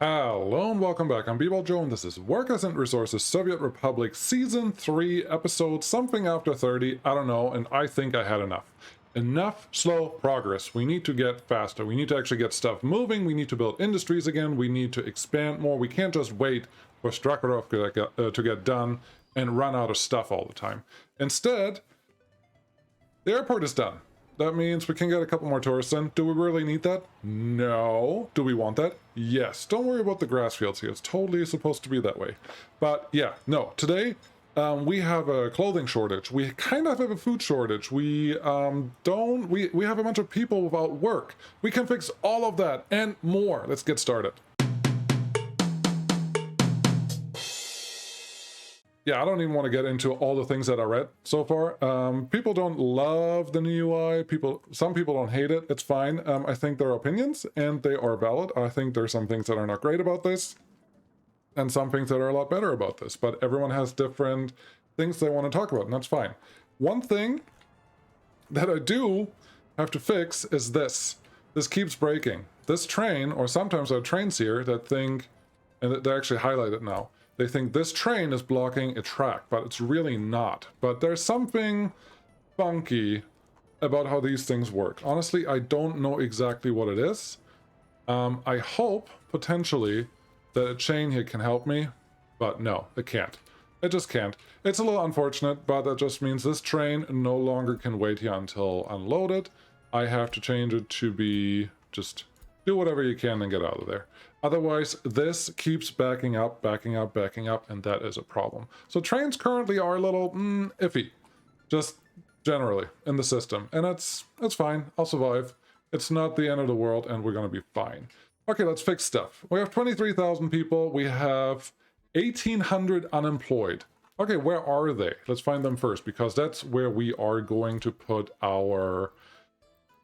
Hello and welcome back. I'm B-Ball Joe and this is Work as Int Resources Soviet Republic Season 3 episode something after 30, I don't know, and I think I had enough. Enough slow progress. We need to get faster. We need to actually get stuff moving. We need to build industries again. We need to expand more. We can't just wait for Strakarov to get done and run out of stuff all the time. Instead, the airport is done. That means we can get a couple more tourists in. Do we really need that? No. Do we want that? Yes. Don't worry about the grass fields here. It's totally supposed to be that way. But yeah, no. Today, we have a clothing shortage. We kind of have a food shortage. We have a bunch of people without work. We can fix all of that and more. Let's get started. Yeah, I don't even want to get into all the things that I read so far. People don't love the new UI. Some people don't hate it. It's fine. I think they're opinions, and they are valid. I think there's some things that are not great about this, and some things that are a lot better about this. But everyone has different things they want to talk about, and that's fine. One thing that I do have to fix is this. This keeps breaking. This train, or sometimes there are trains here that think, and they actually highlight it now, they think this train is blocking a track, but it's really not. But there's something funky about how these things work. Honestly, I don't know exactly what it is. I hope, potentially, that a chain here can help me, but no, it can't. It just can't. It's a little unfortunate, but that just means this train no longer can wait here until unloaded. I have to change it to be just do whatever you can and get out of there. Otherwise, this keeps backing up, and that is a problem. So trains currently are a little iffy, just generally in the system. And it's fine, I'll survive. It's not the end of the world, and we're gonna be fine. Okay, let's fix stuff. We have 23,000 people, we have 1,800 unemployed. Okay, where are they? Let's find them first, because that's where we are going to put our...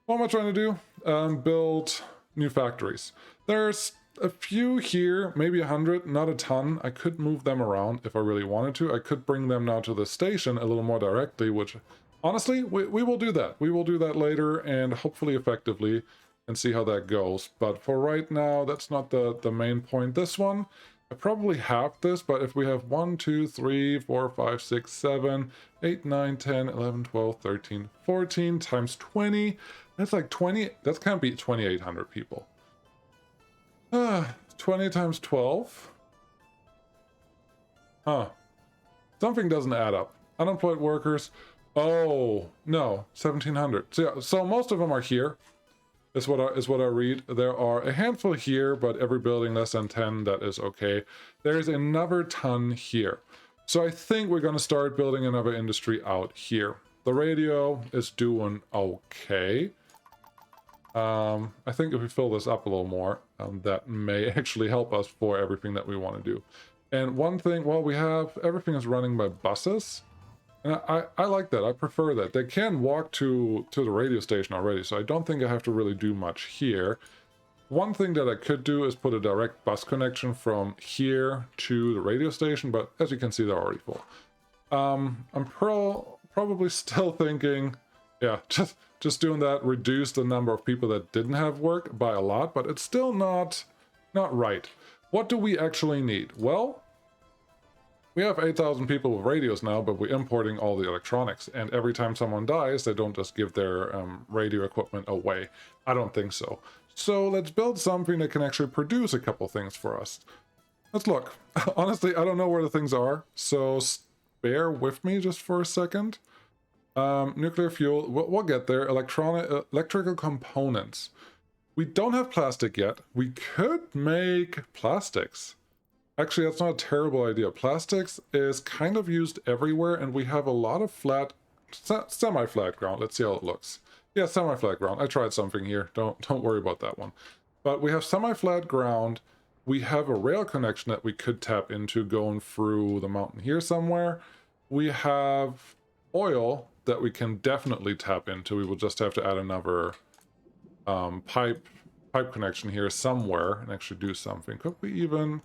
What am I trying to do? Build new factories. There's a few here, maybe 100, not a ton. I could move them around if I really wanted to. I could bring them now to the station a little more directly, which honestly, we will do that. We will do that later and hopefully effectively and see how that goes. But for right now, that's not the main point. This one, I probably have this, but if we have 1, 2, 3, 4, 5, 6, 7, 8, 9, 10, 11, 12, 13, 14 times 20, that's like 20, that can't be 2,800 people. 20 times 12. Huh. Something doesn't add up. Unemployed workers. Oh, no. 1,700. So, yeah, so most of them are here, is what I read. There are a handful here, but every building less than 10, that is okay. There's another ton here. So I think we're going to start building another industry out here. The radio is doing okay. I think if we fill this up a little more, that may actually help us for everything that we want to do. And one thing, well, we have, everything is running by buses. And I like that. I prefer that. They can walk to the radio station already, so I don't think I have to really do much here. One thing that I could do is put a direct bus connection from here to the radio station, but as you can see, they're already full. I'm probably still thinking, yeah, just doing that reduced the number of people that didn't have work by a lot, but it's still not right. What do we actually need? Well, we have 8,000 people with radios now, but we're importing all the electronics, and every time someone dies, they don't just give their radio equipment away. I don't think so. So let's build something that can actually produce a couple things for us. Let's look. Honestly, I don't know where the things are, so bear with me just for a second. Nuclear fuel, we'll get there. Electrical components. We don't have plastic yet. We could make plastics. Actually, that's not a terrible idea. Plastics is kind of used everywhere, and we have a lot of semi-flat ground. Let's see how it looks. Yeah, semi-flat ground. I tried something here. Don't worry about that one. But we have semi-flat ground. We have a rail connection that we could tap into going through the mountain here somewhere. We have oil that we can definitely tap into. We will just have to add another pipe connection here somewhere and actually do something. Could we even...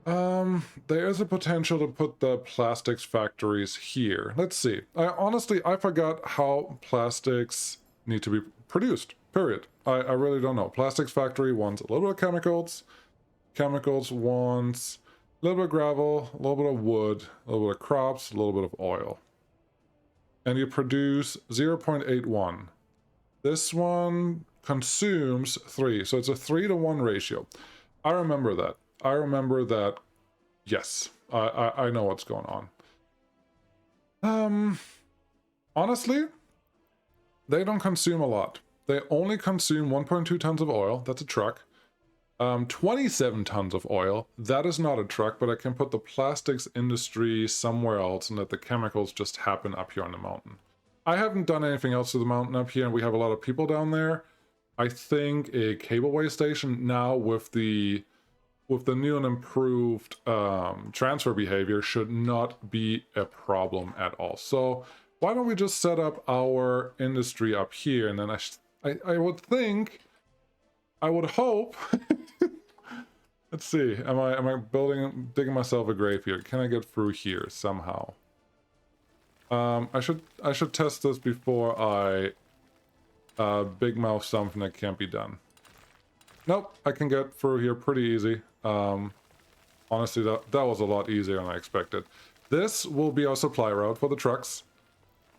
there is a potential to put the plastics factories here. Let's see. Honestly, I forgot how plastics need to be produced, period. I really don't know. Plastics factory wants a little bit of chemicals. Chemicals wants a little bit of gravel, a little bit of wood, a little bit of crops, a little bit of oil. And you produce 0.81. This one consumes 3, so it's a 3-to-1 ratio. I remember that. I remember that. Yes, I know what's going on. Honestly, they don't consume a lot. They only consume 1.2 tons of oil. That's a truck. 27 tons of oil. That is not a truck, but I can put the plastics industry somewhere else and let the chemicals just happen up here on the mountain. I haven't done anything else to the mountain up here, and we have a lot of people down there. I think a cableway station now with the new and improved transfer behavior should not be a problem at all. So why don't we just set up our industry up here, and then I would think, I would hope. Let's see. Am I digging myself a grave here? Can I get through here somehow? I should test this before I big mouth something that can't be done. Nope, I can get through here pretty easy. Honestly, that was a lot easier than I expected. This will be our supply route for the trucks.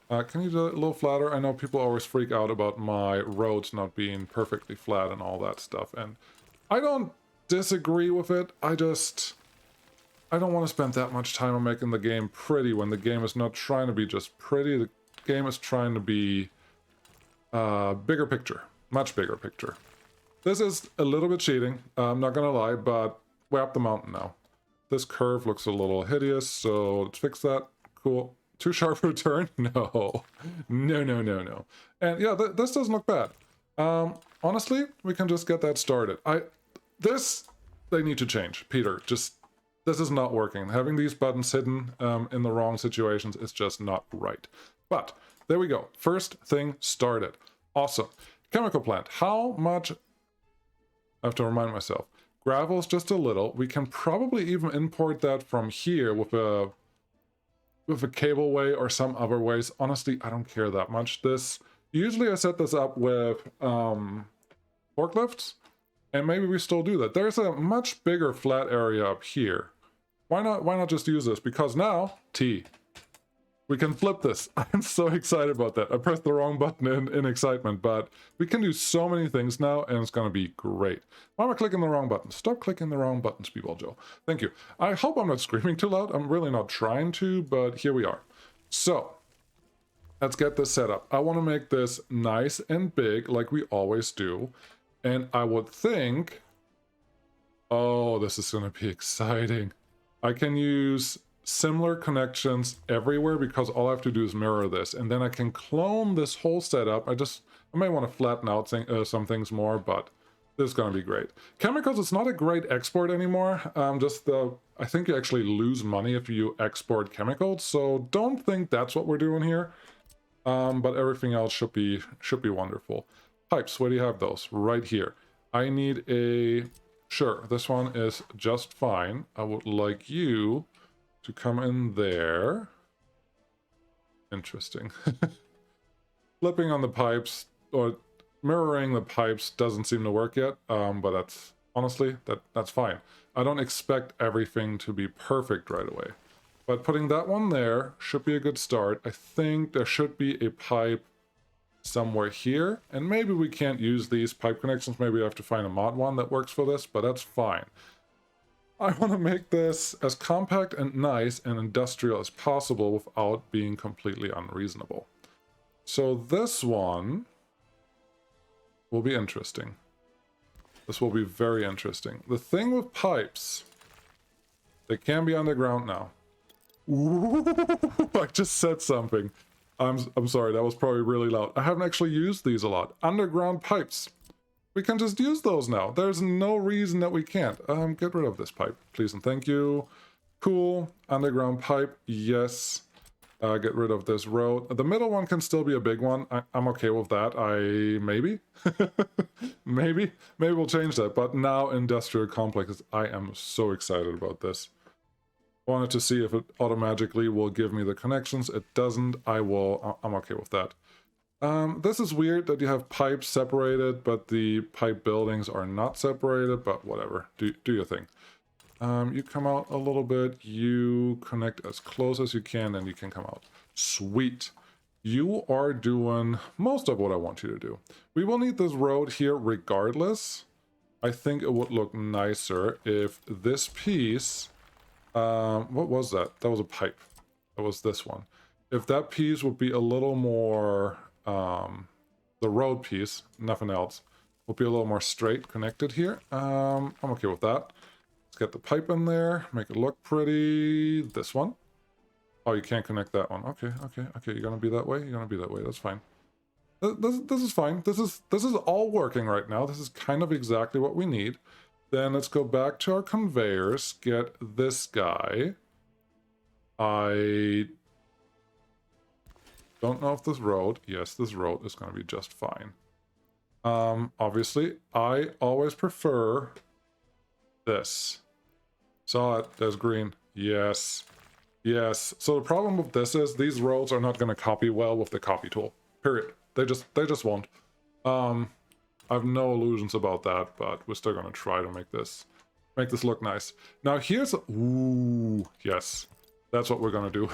Can you do it a little flatter? I know people always freak out about my roads not being perfectly flat and all that stuff, and I don't disagree with it. I don't want to spend that much time on making the game pretty when the game is not trying to be just pretty. The game is trying to be bigger picture, much bigger picture. This is a little bit cheating, I'm not gonna lie, but we're up the mountain now. This curve looks a little hideous, so let's fix that. Cool. Too sharp for a turn? No. No. And yeah, this doesn't look bad. Honestly, we can just get that started. They need to change. Peter, this is not working. Having these buttons hidden in the wrong situations is just not right. But there we go. First thing started. Awesome. Chemical plant. How much? I have to remind myself. Gravel is just a little. We can probably even import that from here with a cableway or some other ways. Honestly, I don't care that much. Usually I set this up with forklifts, and maybe we still do that. There's a much bigger flat area up here. Why not just use this? Because now, we can flip this. I'm so excited about that. I pressed the wrong button in excitement, but we can do so many things now, and it's going to be great. Why am I clicking the wrong button? Stop clicking the wrong buttons, people, Joe. Thank you. I hope I'm not screaming too loud. I'm really not trying to, but here we are. So, let's get this set up. I want to make this nice and big, like we always do. And I would think... Oh, this is going to be exciting. I can use similar connections everywhere because all I have to do is mirror this, and then I can clone this whole setup. I may want to flatten out some things more, but this is going to be great. Chemicals, it's not a great export anymore. I think you actually lose money if you export chemicals, so don't think that's what we're doing here. But everything else should be wonderful. Pipes, where do you have those? Right here. I need sure, this one is just fine. I would like you to come in there. Interesting. Flipping on the pipes or mirroring the pipes doesn't seem to work yet, but that's honestly that's fine. I don't expect everything to be perfect right away, but putting that one there should be a good start. I think there should be a pipe somewhere here, and maybe we can't use these pipe connections. Maybe I have to find a mod one that works for this, but that's fine. I want to make this as compact and nice and industrial as possible without being completely unreasonable. So this one will be interesting. This will be very interesting. The thing with pipes, they can be underground now. Ooh, I just said something. I'm sorry, that was probably really loud. I haven't actually used these a lot. Underground pipes. We can just use those now. There's no reason that we can't. Get rid of this pipe, please and thank you. Cool. Underground pipe, yes. Get rid of this road. The middle one can still be a big one. I'm okay with that. Maybe? Maybe we'll change that. But now industrial complexes. I am so excited about this. Wanted to see if it automatically will give me the connections. It doesn't. I'm okay with that. This is weird that you have pipes separated, but the pipe buildings are not separated, but whatever. Do your thing. You come out a little bit, you connect as close as you can, and you can come out. Sweet. You are doing most of what I want you to do. We will need this road here regardless. I think it would look nicer if this piece... what was that? That was a pipe. That was this one. If that piece would be a little more... the road piece, nothing else, will be a little more straight connected here. I'm okay with that. Let's get the pipe in there, make it look pretty. This one. Oh, you can't connect that one. Okay. You're gonna be that way? You're gonna be that way. That's fine. This is fine. This is all working right now. This is kind of exactly what we need. Then let's go back to our conveyors, get this guy. I don't know if this road... Yes, this road is going to be just fine. Obviously, I always prefer this. Saw it. There's green. Yes. Yes. So the problem with this is these roads are not going to copy well with the copy tool. Period. They just won't. I have no illusions about that, but we're still going to try to make this look nice. Now here's... Ooh, yes. That's what we're going to do.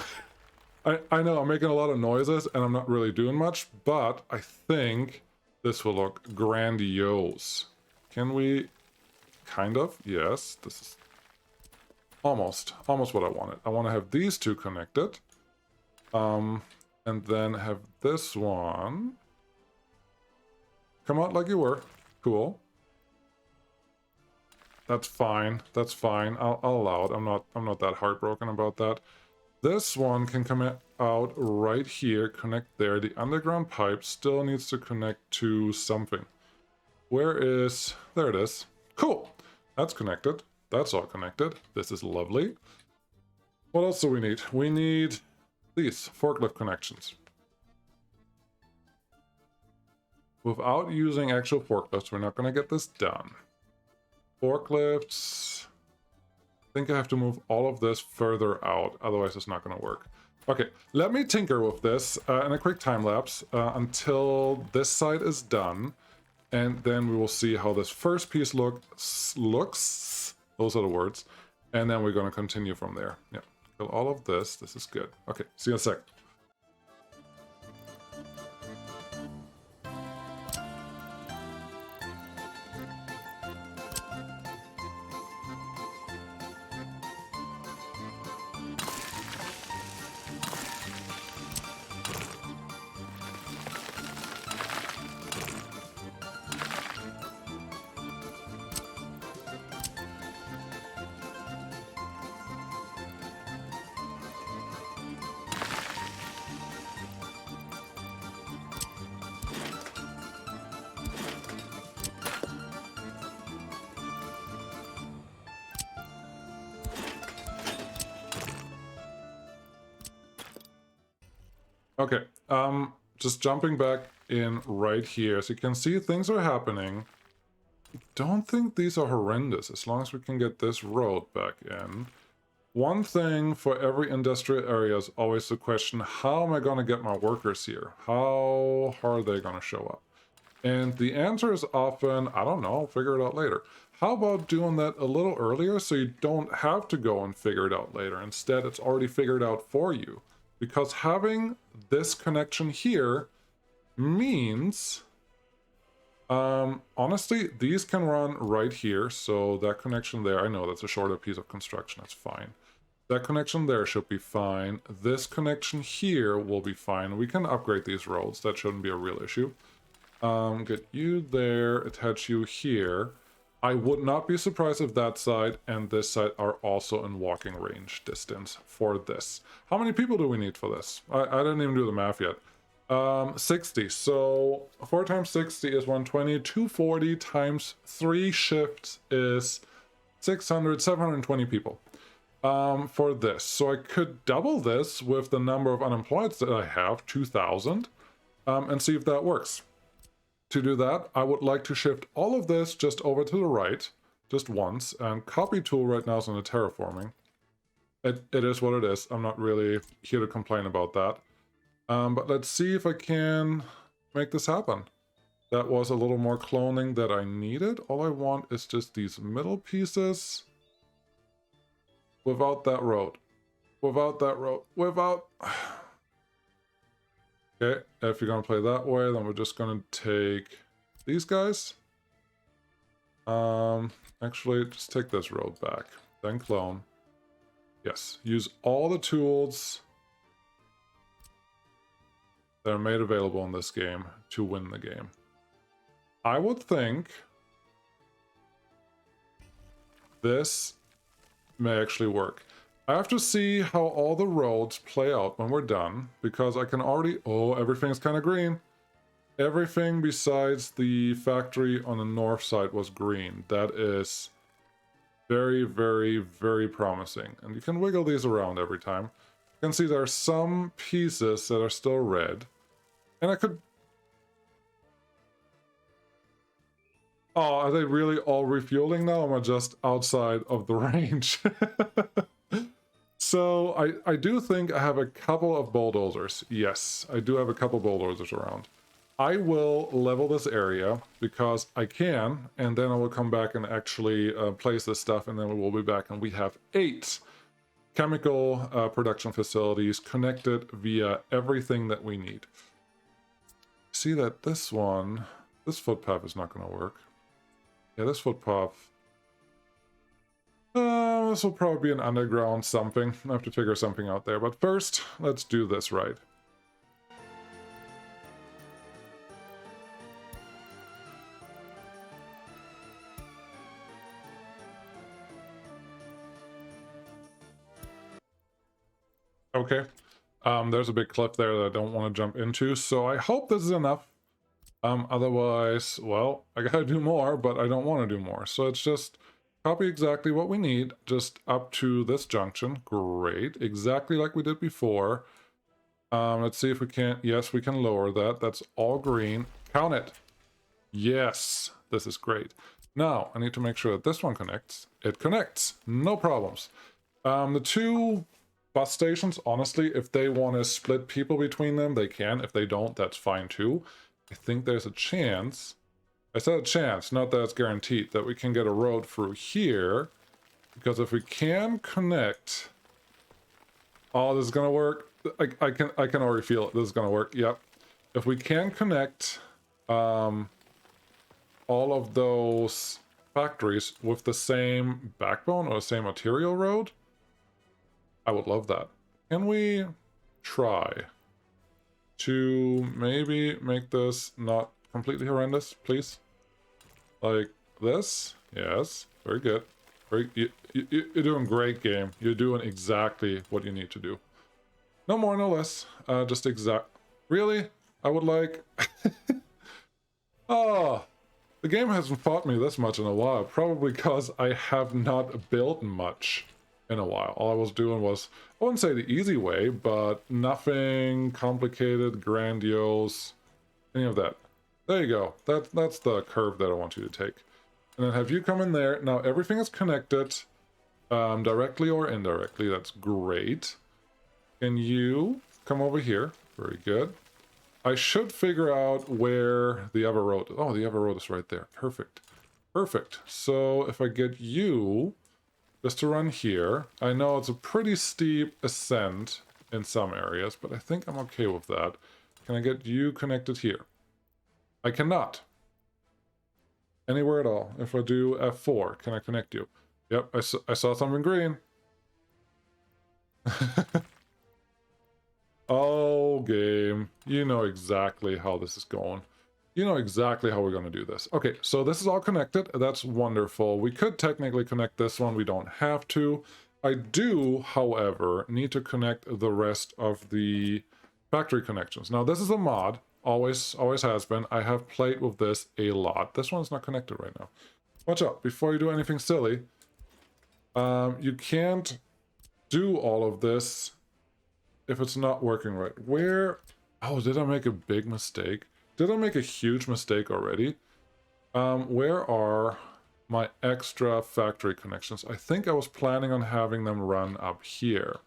I know I'm making a lot of noises and I'm not really doing much, but I think this will look grandiose. Can we... Kind of? Yes. This is almost what I wanted. I want to have these two connected. And then have this one come out like you were. Cool. That's fine. That's fine. I'll allow it. I'm not that heartbroken about that. This one can come out right here, connect there. The underground pipe still needs to connect to something. Where is... There it is. Cool. That's connected. That's all connected. This is lovely. What else do we need? We need these forklift connections. Without using actual forklifts, we're not going to get this done. Forklifts... I think I have to move all of this further out, otherwise it's not going to work. Okay, let me tinker with this in a quick time lapse until this side is done, and then we will see how this first piece looks. Those are the words, and then we're going to continue from there. Yeah, kill all of this. This is good. Okay, see you in a sec. Okay, just jumping back in right here. So you can see things are happening. I don't think these are horrendous, as long as we can get this road back in. One thing for every industrial area is always the question, how am I going to get my workers here? How are they going to show up? And the answer is often, I don't know, figure it out later. How about doing that a little earlier so you don't have to go and figure it out later? Instead, it's already figured out for you. Because having this connection here means, honestly, these can run right here. So that connection there, I know that's a shorter piece of construction, that's fine. That connection there should be fine. This connection here will be fine. We can upgrade these roads, that shouldn't be a real issue. Get you there, attach you here. I would not be surprised if that side and this side are also in walking range distance for this. How many people do we need for this? I didn't even do the math yet. 60. So 4 times 60 is 120. 240 times 3 shifts is 600, 720 people for this. So I could double this with the number of unemployed that I have, 2,000, and see if that works. To do that, I would like to shift all of this just over to the right, just once, and copy tool right now is on the terraforming. It is what it is. I'm not really here to complain about that. But let's see if I can make this happen. That was a little more cloning that I needed. All I want is just these middle pieces without that road. Without that road. Without... Okay, if you're going to play that way, then we're just going to take these guys. Actually, just take this road back. Then clone. Yes, use all the tools that are made available in this game to win the game. I would think this may actually work. I have to see how all the roads play out when we're done, because I can already... Oh, everything's kind of green. Everything besides the factory on the north side was green. That is very, very, very promising. And you can wiggle these around every time. You can see there are some pieces that are still red. And I could... Oh, are they really all refueling now? Or am I just outside of the range? So I do think I have a couple of bulldozers. Yes, I do have a couple bulldozers around. I will level this area because I can, and then I will come back and actually place this stuff, and then we will be back, and we have 8 chemical production facilities connected via everything that we need. See that this footpath is not going to work. Yeah, this footpath. This will probably be an underground something. I have to figure something out there. But first, let's do this right. Okay. There's a big cliff there that I don't want to jump into, so I hope this is enough. Otherwise, well, I gotta do more, but I don't want to do more. So it's just copy exactly what we need, just up to this junction. Great. Exactly like we did before. Let's see if we can... Yes, we can lower that. That's all green. Count it. Yes. This is great. Now, I need to make sure that this one connects. It connects. No problems. The 2 bus stations, honestly, if they want to split people between them, they can. If they don't, that's fine too. I think there's a chance... I said a chance, not that it's guaranteed, that we can get a road through here. Because if we can connect... Oh, this is going to work. I can already feel it. This is going to work. Yep. If we can connect all of those factories with the same backbone or the same material road, I would love that. Can we try to maybe make this not completely horrendous, please? Like this? Yes. Very good. You're doing great, game. You're doing exactly what you need to do. No more, no less. Just exact... Really? I would like... Oh, the game hasn't fought me this much in a while. Probably because I have not built much in a while. All I was doing was, I wouldn't say the easy way, but nothing complicated, grandiose, any of that. There you go. That's the curve that I want you to take. And then have you come in there. Now everything is connected, directly or indirectly. That's great. Can you come over here? Very good. I should figure out where the other road... Oh, the other road is right there. Perfect. Perfect. So if I get you just to run here, I know it's a pretty steep ascent in some areas, but I think I'm okay with that. Can I get you connected here? I cannot. Anywhere at all. If I do F4, can I connect you? Yep, I saw something green. Oh, game. You know exactly how this is going. You know exactly how we're going to do this. Okay, so this is all connected. That's wonderful. We could technically connect this one. We don't have to. I do, however, need to connect the rest of the factory connections. Now, this is a mod. Always has been. I have played with this a lot. This one's not connected right now. Watch out. Before you do anything silly, you can't do all of this if it's not working right. Where... Oh, did I make a big mistake? Did I make a huge mistake already? Where are my extra factory connections? I think I was planning on having them run up here.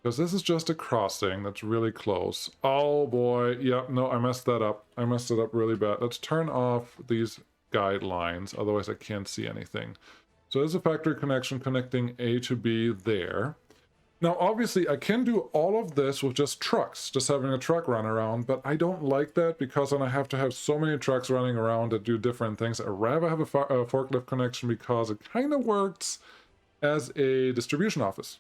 Because this is just a crossing that's really close. Oh boy, yep, no, I messed that up. I messed it up really bad. Let's turn off these guidelines, otherwise I can't see anything. So there's a factory connection connecting A to B there. Now, obviously, I can do all of this with just trucks, just having a truck run around, but I don't like that because then I have to have so many trucks running around that do different things. I'd rather have a forklift connection because it kind of works as a distribution office.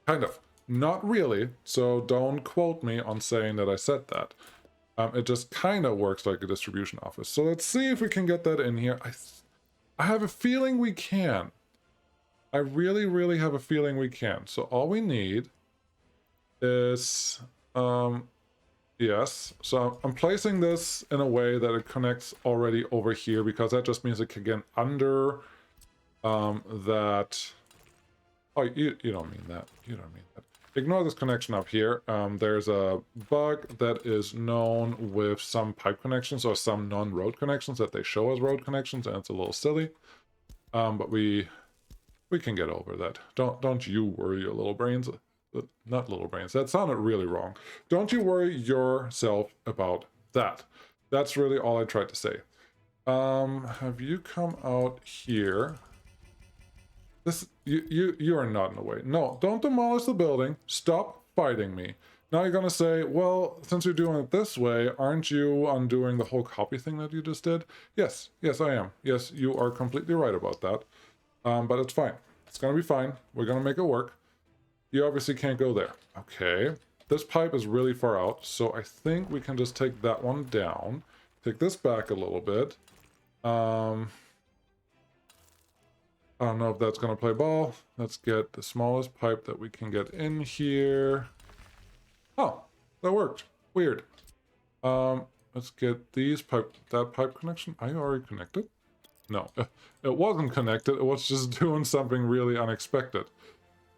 Kind of. Not really, so don't quote me on saying that I said that. It just kind of works like a distribution office. So let's see if we can get that in here. I have a feeling we can. I really, really have a feeling we can. So all we need is, yes. So I'm placing this in a way that it connects already over here because that just means it can get under that. Oh, you don't mean that. You don't mean that. Ignore this connection up here. There's a bug that is known with some pipe connections or some non-road connections that they show as road connections, and it's a little silly. But we can get over that. Don't you worry your little brains. Not little brains. That sounded really wrong. Don't you worry yourself about that. That's really all I tried to say. Have you come out here? This you are not in the way. No, don't demolish the building. Stop fighting me. Now you're gonna say, well, since you're doing it this way, aren't you undoing the whole copy thing that you just did? Yes, I am. Yes, you are completely right about that. But it's fine. It's gonna be fine. We're gonna make it work. You obviously can't go there. Okay. This pipe is really far out, so I think we can just take that one down. Take this back a little bit. I don't know if that's going to play ball. Let's get the smallest pipe that we can get in here. Oh, that worked. Weird. Let's get these that pipe connection. Are you already connected? No, it wasn't connected. It was just doing something really unexpected.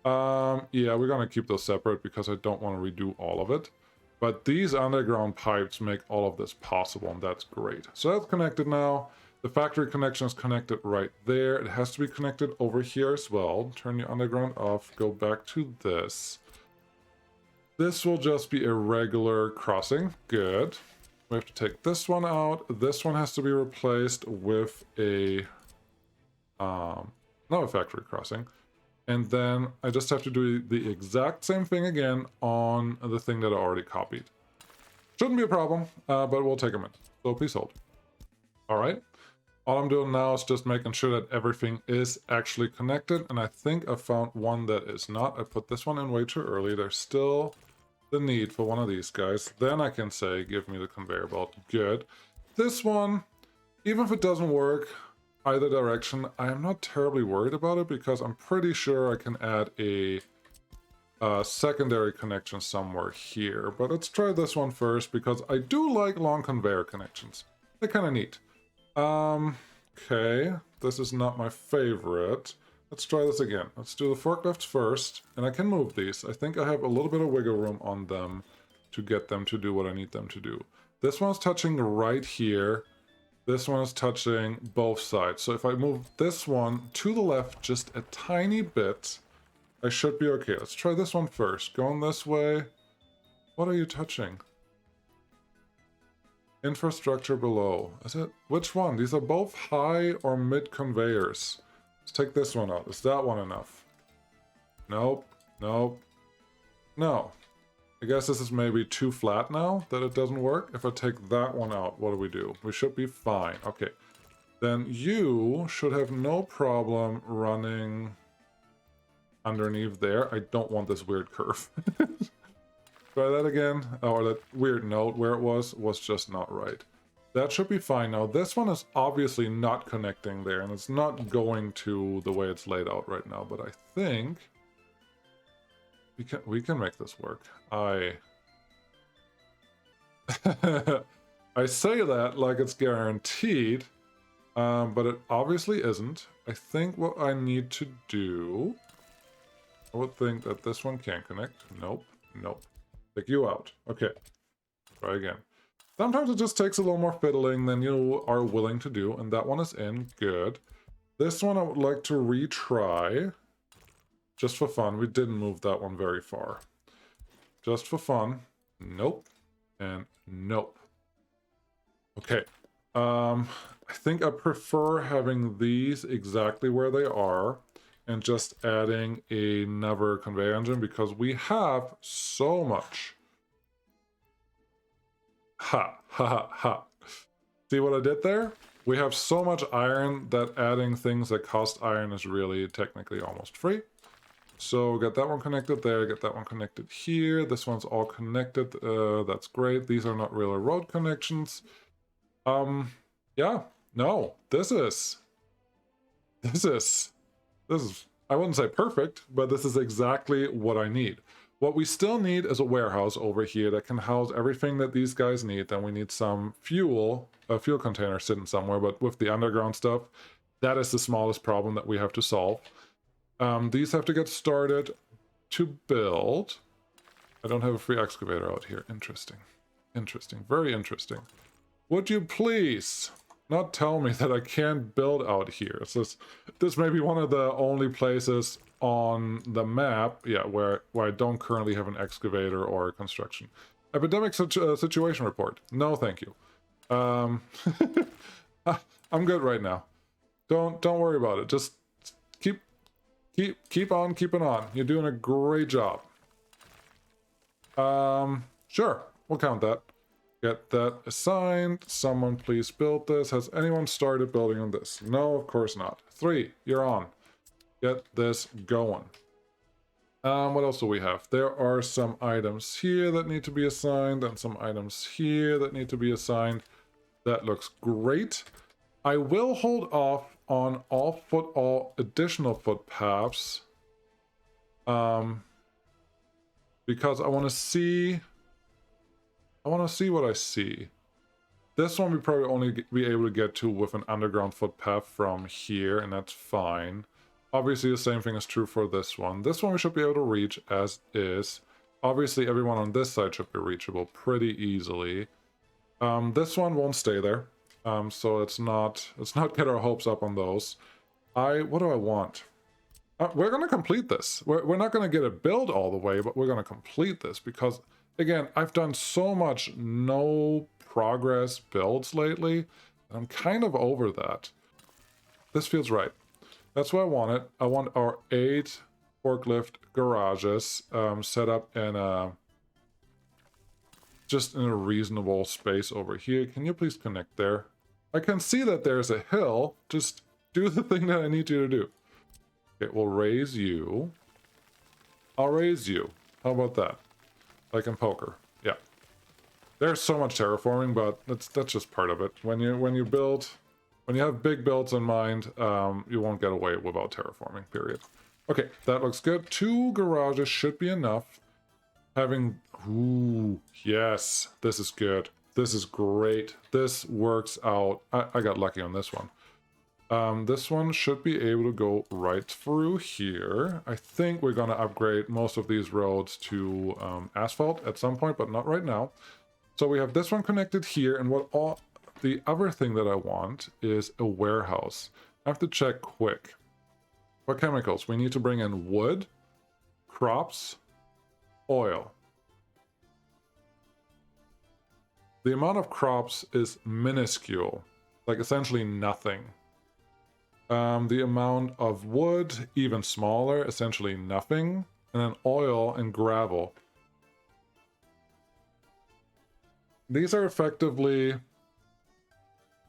Yeah, we're going to keep those separate because I don't want to redo all of it. But these underground pipes make all of this possible, and that's great. So that's connected now. The factory connection is connected right there. It has to be connected over here as well. Turn your underground off. Go back to this. This will just be a regular crossing. Good. We have to take this one out. This one has to be replaced with a another factory crossing. And then I just have to do the exact same thing again on the thing that I already copied. Shouldn't be a problem, but we'll take a minute. So please hold. All right. All I'm doing now is just making sure that everything is actually connected, and I think I found one that is not. I put this one in way too early. There's still the need for one of these guys. Then I can say, give me the conveyor belt. Good. This one, even if it doesn't work either direction, I am not terribly worried about it because I'm pretty sure I can add a secondary connection somewhere here. But let's try this one first because I do like long conveyor connections. They're kind of neat. Okay, this is not my favorite. Let's try this again. Let's do the forklifts first, and I can move these. I think I have a little bit of wiggle room on them to get them to do what I need them to do. This one's touching right here. This one is touching both sides. So if I move this one to the left just a tiny bit, I should be okay. Let's try this one first. Going this way. What are you touching? Infrastructure below. Is it? Which one? These are both high or mid conveyors. Let's take this one out. Is that one enough? Nope. Nope. No. I guess this is maybe too flat now that it doesn't work. If I take that one out, what do we do? We should be fine. Okay. Then you should have no problem running underneath there. I don't want this weird curve. Try that again. Or that weird note where it was just not right. That should be fine. Now this one is obviously not connecting there, and it's not going to the way it's laid out right now, but I think we can make this work. I say that like it's guaranteed, but it obviously isn't. I think what I need to do, I would think that this one can connect. Nope. Nope. Take you out. Okay. Try again. Sometimes it just takes a little more fiddling than you are willing to do, and that one is in. Good. This one I would like to retry. Just for fun. We didn't move that one very far. Just for fun. Nope. And nope. Okay. I think I prefer having these exactly where they are and just adding another conveyor engine because we have so much. Ha, ha, ha, ha. See what I did there? We have so much iron that adding things that cost iron is really technically almost free. So get that one connected there, get that one connected here. This one's all connected. That's great. These are not really road connections. Yeah, no, this is, I wouldn't say perfect, but this is exactly what I need. What we still need is a warehouse over here that can house everything that these guys need. Then we need some fuel, a fuel container sitting somewhere, but with the underground stuff, that is the smallest problem that we have to solve. These have to get started to build. I don't have a free excavator out here. Interesting. Interesting. Very interesting. Would you please not tell me that I can't build out here? This may be one of the only places on the map, yeah, where I don't currently have an excavator or construction. Epidemic situation report. No, thank you. I'm good right now. Don't worry about it. Just keep on keeping on. You're doing a great job. Sure, we'll count that. Get that assigned. Someone please build this. Has anyone started building on this? No, of course not. 3, you're on. Get this going. What else do we have? There are some items here that need to be assigned and some items here that need to be assigned. That looks great. I will hold off on all additional footpaths because I want to see what I see. This one we probably only be able to get to with an underground footpath from here, and that's fine. Obviously, the same thing is true for this one. This one we should be able to reach as is. Obviously, everyone on this side should be reachable pretty easily. This one won't stay there, so let's not get our hopes up on those. What do I want? We're gonna complete this. We're not gonna get it built all the way, but we're gonna complete this because, again, I've done so much no progress builds lately. I'm kind of over that. This feels right. That's what I wanted. I want our 8 forklift garages set up in just in a reasonable space over here. Can you please connect there? I can see that there's a hill. Just do the thing that I need you to do. Okay, we'll raise you. I'll raise you. How about that? Like in poker. Yeah. There's so much terraforming, but that's just part of it. When you have big builds in mind, you won't get away without terraforming, period. Okay, that looks good. 2 garages should be enough. Ooh, yes, this is good. This is great. This works out. I got lucky on this one. This one should be able to go right through here. I think we're going to upgrade most of these roads to asphalt at some point, but not right now. So we have this one connected here, and the other thing that I want is a warehouse. I have to check quick. What chemicals? We need to bring in wood, crops, oil. The amount of crops is minuscule, like essentially nothing. The amount of wood, even smaller, essentially nothing. And then oil and gravel. These are effectively...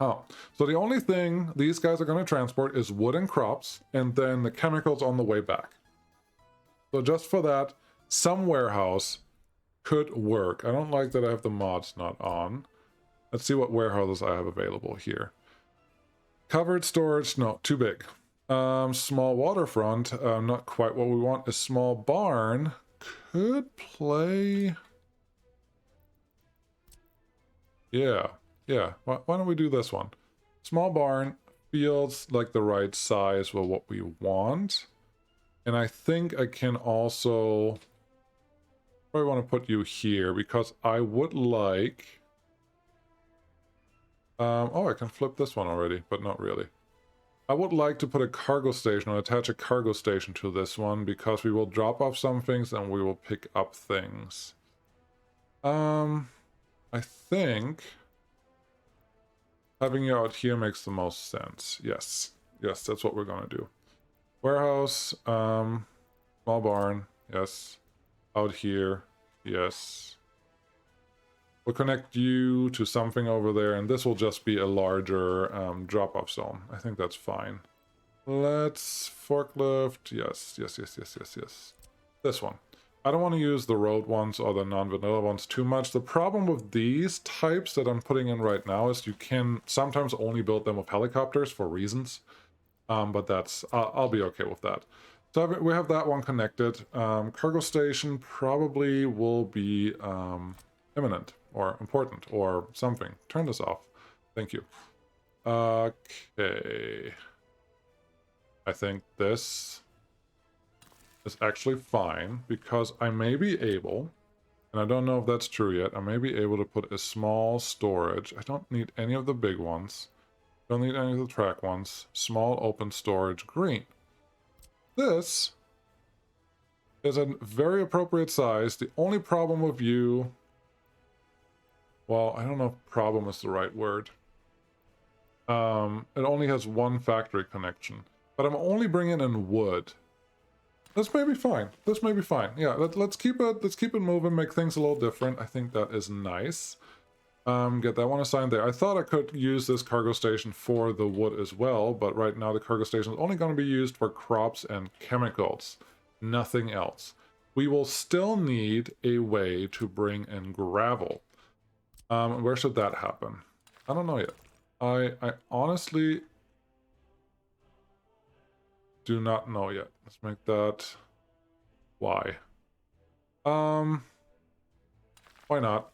Oh, so the only thing these guys are going to transport is wood and crops, and then the chemicals on the way back. So just for that, some warehouse could work. I don't like that I have the mods not on. Let's see what warehouses I have available here. Covered storage, no, too big. Small waterfront, not quite what we want. A small barn could play... Yeah. Why don't we do this one? Small barn feels like the right size for what we want. And I think I can also... Probably want to put you here because I would like... oh, I can flip this one already, but not really. I would like to put a cargo station or attach a cargo station to this one because we will drop off some things and we will pick up things. I think having you out here makes the most sense. Yes. Yes, that's what we're gonna do. Warehouse, small barn, yes. Out here, yes. We'll connect you to something over there, and this will just be a larger drop-off zone. I think that's fine. Let's forklift, yes, yes, yes, yes, yes, yes. This one. I don't want to use the road ones or the non-vanilla ones too much. The problem with these types that I'm putting in right now is you can sometimes only build them with helicopters for reasons. But that's, I'll be okay with that. So we have that one connected. Cargo station probably will be imminent or important or something. Turn this off. Thank you. Okay. I think this is actually fine because I may be able, and I don't know if that's true yet, I may be able to put a small storage. I don't need any of the big ones. Don't need any of the track ones. Small open storage green. This is a very appropriate size. The only problem with you... Well, I don't know if problem is the right word. It only has one factory connection. But I'm only bringing in wood. This may be fine. This may be fine. Yeah, let's keep it moving, make things a little different. I think that is nice. Get that one assigned there. I thought I could use this cargo station for the wood as well, but right now the cargo station is only going to be used for crops and chemicals. Nothing else. We will still need a way to bring in gravel. Where should that happen? I don't know yet. I honestly do not know yet. Let's make that Y. Why not?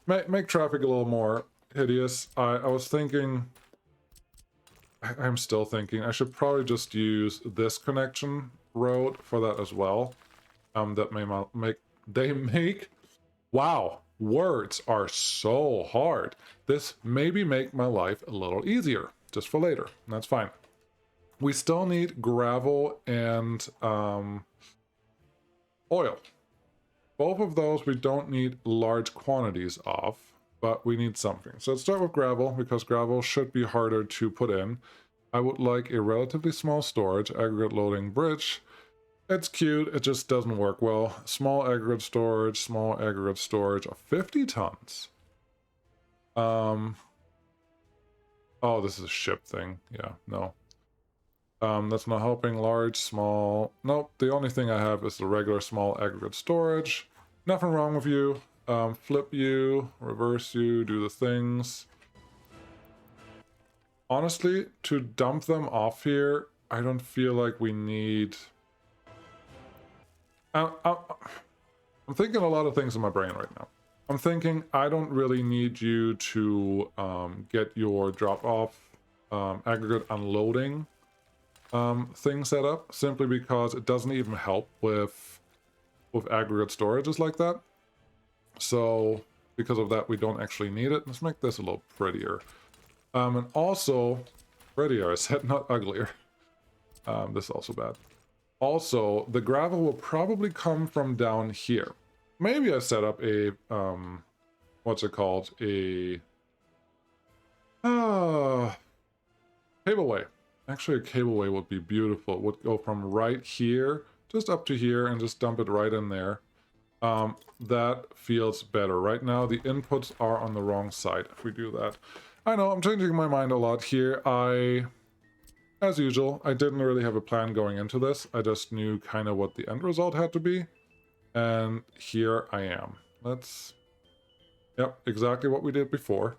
Make traffic a little more hideous. I was thinking... I'm still thinking I should probably just use this connection road for that as well. That may make... They make... Wow! Words are so hard. This maybe make my life a little easier. Just for later. And that's fine. We still need gravel and oil. Both of those we don't need large quantities of, but we need something. So let's start with gravel, because gravel should be harder to put in. I would like a relatively small storage, aggregate loading bridge. It's cute, it just doesn't work well. Small aggregate storage of 50 tons. Oh, this is a ship thing. Yeah, no. That's not helping. Large, small. Nope, the only thing I have is the regular small aggregate storage. Nothing wrong with you. Flip you, reverse you, do the things. Honestly, to dump them off here, I don't feel like we need... I'm thinking a lot of things in my brain right now. I'm thinking I don't really need you to get your drop-off aggregate unloading thing set up, simply because it doesn't even help with aggregate storages like that. So because of that, we don't actually need it. Let's make this a little prettier. And also, prettier, I said, not uglier. This is also bad. Also, the gravel will probably come from down here. Maybe I set up a, what's it called? A, cableway. Actually, a cableway would be beautiful. It would go from right here, just up to here, and just dump it right in there. That feels better. Right now, the inputs are on the wrong side if we do that. I know, I'm changing my mind a lot here. As usual, I didn't really have a plan going into this. I just knew kind of what the end result had to be. And here I am. Let's... Yep, exactly what we did before.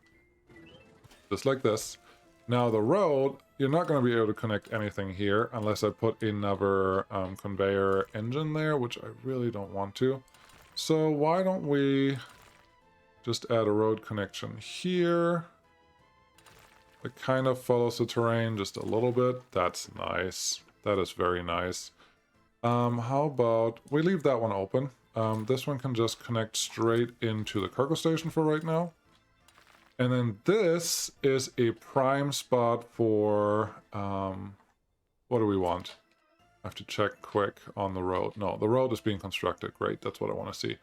Just like this. Now the road, you're not going to be able to connect anything here unless I put another conveyor engine there, which I really don't want to. So why don't we just add a road connection here? It kind of follows the terrain just a little bit. That's nice. That is very nice. How about we leave that one open? This one can just connect straight into the cargo station for right now. And then this is a prime spot for, what do we want? I have to check quick on the road. No, the road is being constructed. Great, that's what I want to see.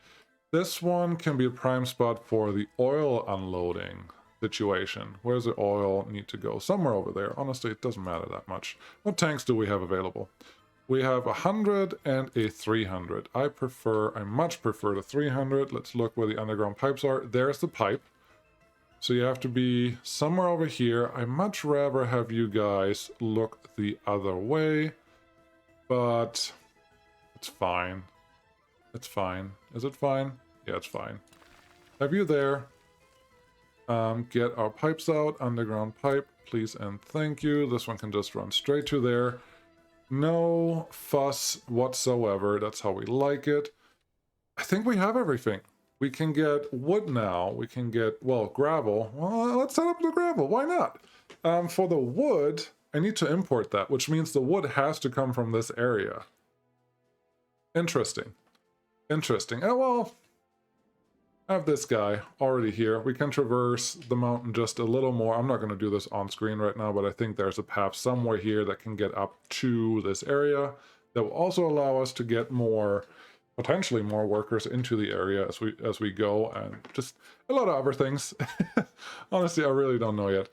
This one can be a prime spot for the oil unloading situation. Where's the oil need to go? Somewhere over there. Honestly, it doesn't matter that much. What tanks do we have available? We have 100 and a 300. I much prefer the 300. Let's look where the underground pipes are. There's the pipe. So you have to be somewhere over here. I much rather have you guys look the other way, but it's fine. It's fine. Is it fine? Yeah, it's fine. Have you there. Get our pipes out. Underground pipe, please and thank you. This one can just run straight to there. No fuss whatsoever. That's how we like it. I think we have everything. We can get wood now. We can get, well, gravel. Well, let's set up the gravel. Why not? For the wood, I need to import that, which means the wood has to come from this area. Interesting. Interesting. Oh, well, I have this guy already here. We can traverse the mountain just a little more. I'm not going to do this on screen right now, but I think there's a path somewhere here that can get up to this area that will also allow us to get more, potentially more workers into the area as we go, and just a lot of other things. Honestly, I really don't know yet.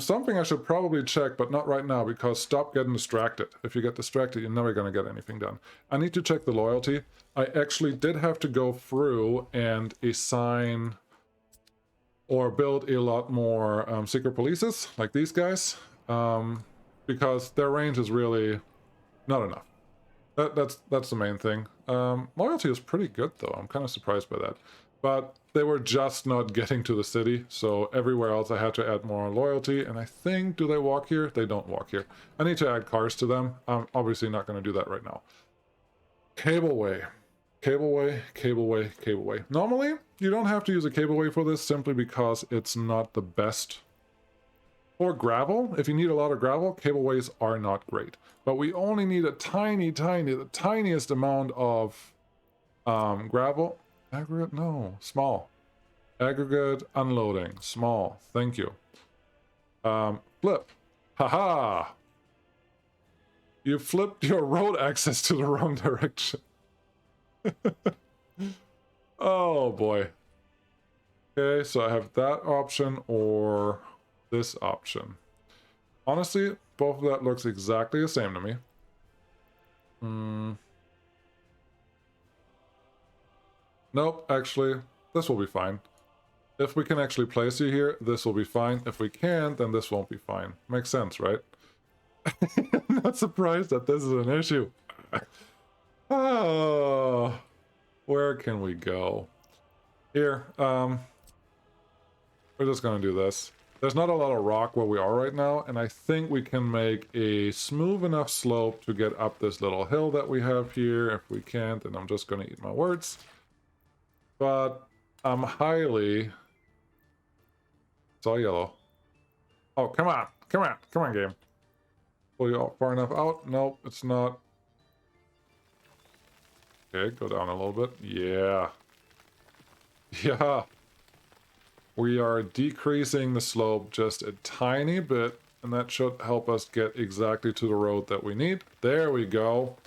Something I should probably check, but not right now, because stop getting distracted. If you get distracted, you're never going to get anything done. I need to check the loyalty. I actually did have to go through and assign or build a lot more secret polices, like these guys, because their range is really not enough. That's the main thing. Loyalty is pretty good, though. I'm kind of surprised by that. But they were just not getting to the city, so everywhere else I had to add more loyalty, and I think, do they walk here? They don't walk here. I need to add cars to them. I'm obviously not going to do that right now. Cableway. Cableway, cableway, cableway. Normally, you don't have to use a cableway for this, simply because it's not the best. For gravel, if you need a lot of gravel, cableways are not great. But we only need a the tiniest amount of gravel. Aggregate? No. Small. Aggregate unloading. Small. Thank you. Flip. Haha! You flipped your road access to the wrong direction. Oh boy. Okay, so I have that option or this option. Honestly, both of that looks exactly the same to me. Nope, actually, this will be fine. If we can actually place you here, this will be fine. If we can't, then this won't be fine. Makes sense, right? I'm not surprised that this is an issue. Oh, where can we go? Here, we're just gonna do this. There's not a lot of rock where we are right now, and I think we can make a smooth enough slope to get up this little hill that we have here. If we can't, then I'm just gonna eat my words. But I'm highly... It's all yellow. Oh, come on. Come on. Come on, game. Pull you far enough out? Nope, it's not. Okay, go down a little bit. Yeah. Yeah. We are decreasing the slope just a tiny bit, and that should help us get exactly to the road that we need. There we go.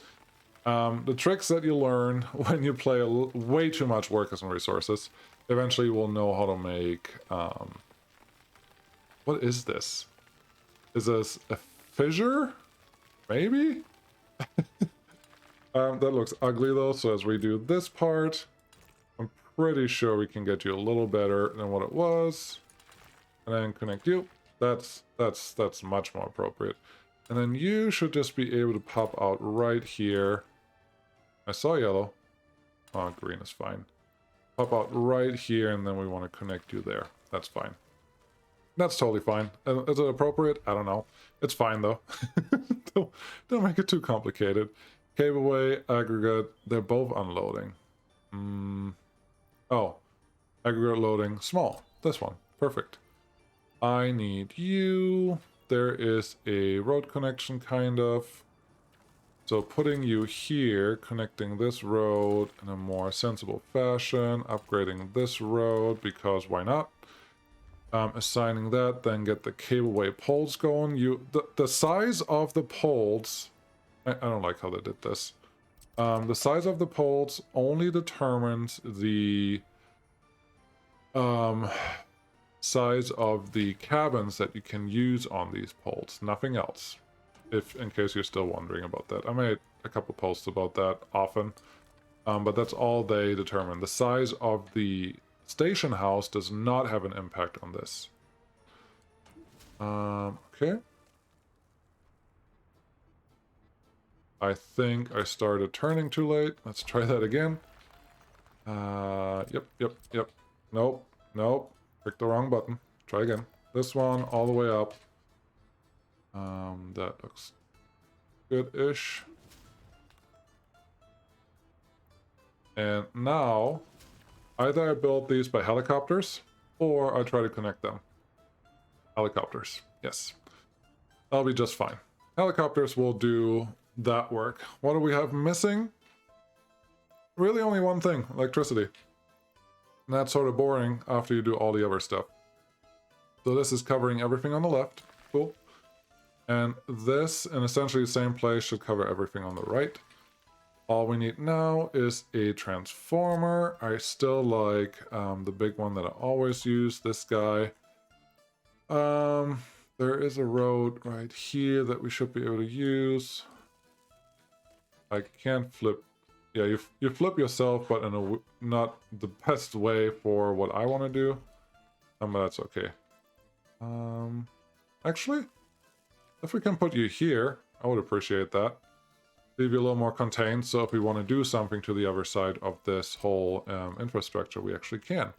The tricks that you learn when you play way too much workers and resources, eventually you will know how to make... what is this? Is this a fissure? Maybe? That looks ugly though, so as we do this part, I'm pretty sure we can get you a little better than what it was. And then connect you. That's much more appropriate. And then you should just be able to pop out right here. I saw yellow. Oh, green is fine. Pop out right here, and then we want to connect you there. That's fine. That's totally fine. Is it appropriate? I don't know. It's fine, though. don't make it too complicated. Cableway, aggregate, they're both unloading. Oh, aggregate loading, small. This one. Perfect. I need you. There is a road connection, kind of. So putting you here, connecting this road in a more sensible fashion, upgrading this road, because why not? Assigning that, then get the cableway poles going. The size of the poles, I don't like how they did this. The size of the poles only determines the size of the cabins that you can use on these poles, nothing else. If in case you're still wondering about that, I made a couple posts about that often, but that's all they determine. The size of the station house does not have an impact on this. Okay. I think I started turning too late. Let's try that again. Yep. Nope. Click the wrong button. Try again. This one all the way up. That looks good-ish. And now, either I build these by helicopters, or I try to connect them. Helicopters, yes. That'll be just fine. Helicopters will do that work. What do we have missing? Really only one thing, electricity. And that's sort of boring after you do all the other stuff. So this is covering everything on the left. Cool. And this, in essentially the same place, should cover everything on the right. All we need now is a transformer. I still like the big one that I always use, this guy. There is a road right here that we should be able to use. I can't flip. Yeah, you flip yourself, but in a not the best way for what I want to do. But that's okay. Actually, if we can put you here, I would appreciate that. Leave you a little more contained, so if we want to do something to the other side of this whole infrastructure, we actually can.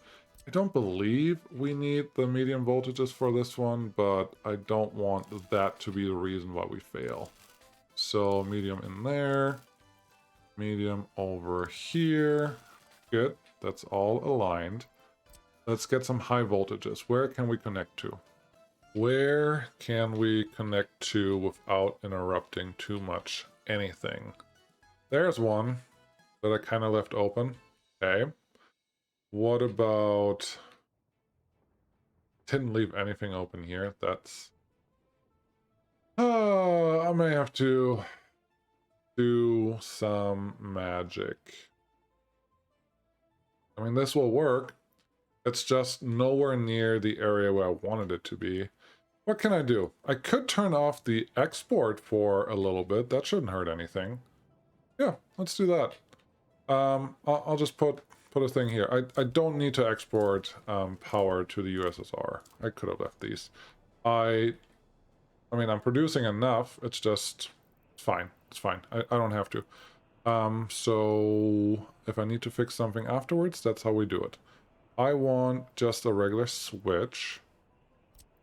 I don't believe we need the medium voltages for this one, but I don't want that to be the reason why we fail. So medium in there, medium over here. Good, that's all aligned. Let's get some high voltages. Where can we connect to? Where can we connect to without interrupting too much anything? There's one that I kind of left open. Okay. What about... Didn't leave anything open here. That's... I may have to do some magic. I mean, this will work. It's just nowhere near the area where I wanted it to be. What can I do? I could turn off the export for a little bit. That shouldn't hurt anything. Yeah, let's do that. I'll just put a thing here. I don't need to export power to the USSR. I could have left these. I mean, I'm producing enough. It's just fine. It's fine. I don't have to. So if I need to fix something afterwards, that's how we do it. I want just a regular switch.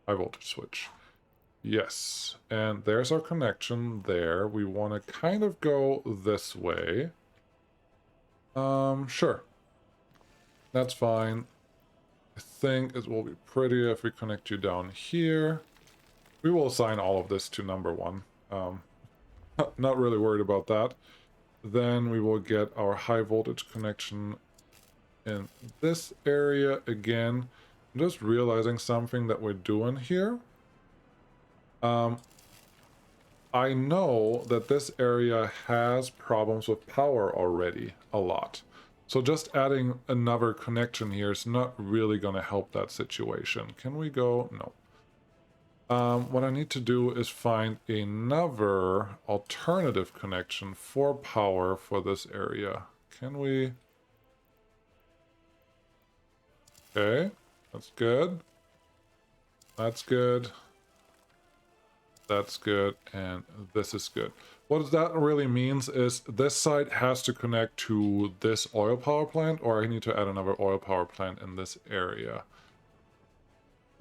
High voltage switch. Yes. And there's our connection there. We want to kind of go this way. Sure. That's fine. I think it will be prettier if we connect you down here. We will assign all of this to number 1. Not really worried about that. Then we will get our high voltage connection in this area again. I'm just realizing something that we're doing here. I know that this area has problems with power already a lot. So just adding another connection here is not really going to help that situation. Can we go? No. What I need to do is find another alternative connection for power for this area. Can we? Okay, that's good. That's good. That's good, and this is good. What that really means is this side has to connect to this oil power plant, or I need to add another oil power plant in this area.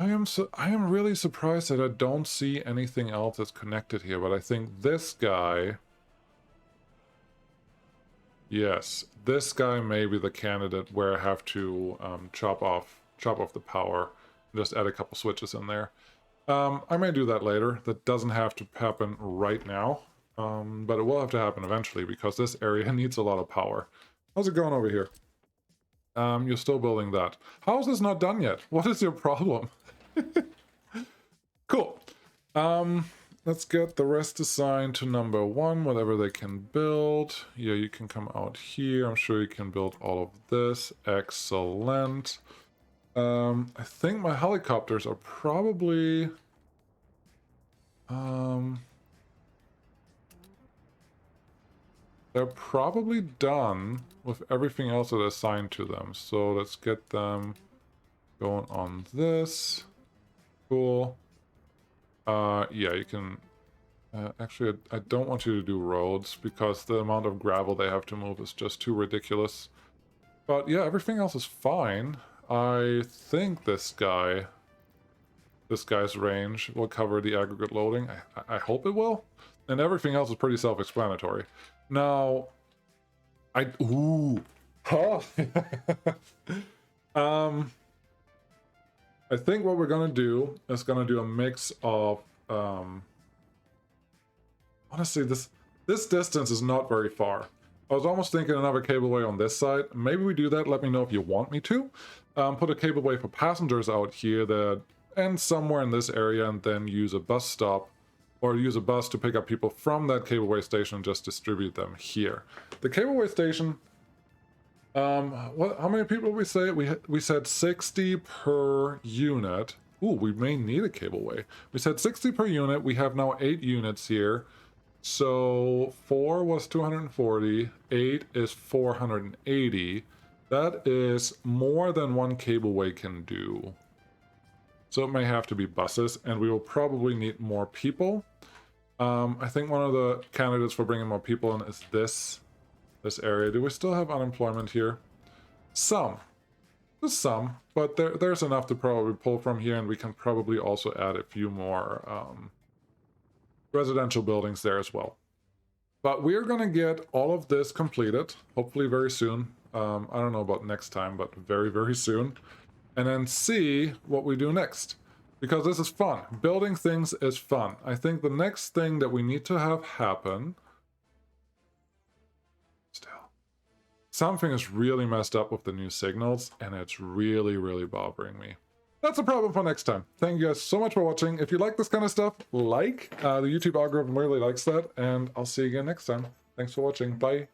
I am really surprised that I don't see anything else that's connected here, but I think this guy... Yes, this guy may be the candidate where I have to chop off the power, and just add a couple switches in there. I may do that later. That doesn't have to happen right now, but it will have to happen eventually because this area needs a lot of power. How's it going over here? You're still building that. How is this not done yet? What is your problem? Cool. Let's get the rest assigned to number 1, whatever they can build. Yeah, you can come out here. I'm sure you can build all of this. Excellent. I think my helicopters are probably... they're probably done with everything else that is assigned to them. So let's get them going on this. Cool. Yeah, you can... actually, I don't want you to do roads because the amount of gravel they have to move is just too ridiculous. But yeah, everything else is fine. I think this guy's range will cover the aggregate loading. I hope it will. And everything else is pretty self-explanatory. Now, ooh. Oh. I think what we're gonna do is gonna do a mix of honestly, this distance is not very far. I was almost thinking another cableway on this side. Maybe we do that. Let me know if you want me to. Put a cableway for passengers out here that ends somewhere in this area, and then use a bus stop or use a bus to pick up people from that cableway station and just distribute them here. The cableway station, how many people did we say? We said 60 per unit. Ooh, we may need a cableway. We said 60 per unit. We have now 8 units here. So 4 was 240, 8 is 480. That is more than one cableway can do. So it may have to be buses, and we will probably need more people. I think one of the candidates for bringing more people in is this area. Do we still have unemployment here? Some. Just some, but there's enough to probably pull from here, and we can probably also add a few more residential buildings there as well. But we're gonna get all of this completed, hopefully very soon. I don't know about next time, but very, very soon. And then see what we do next. Because this is fun. Building things is fun. I think the next thing that we need to have happen... Still. Something is really messed up with the new signals, and it's really, really bothering me. That's a problem for next time. Thank you guys so much for watching. If you like this kind of stuff, the YouTube algorithm really likes that, and I'll see you again next time. Thanks for watching. Bye.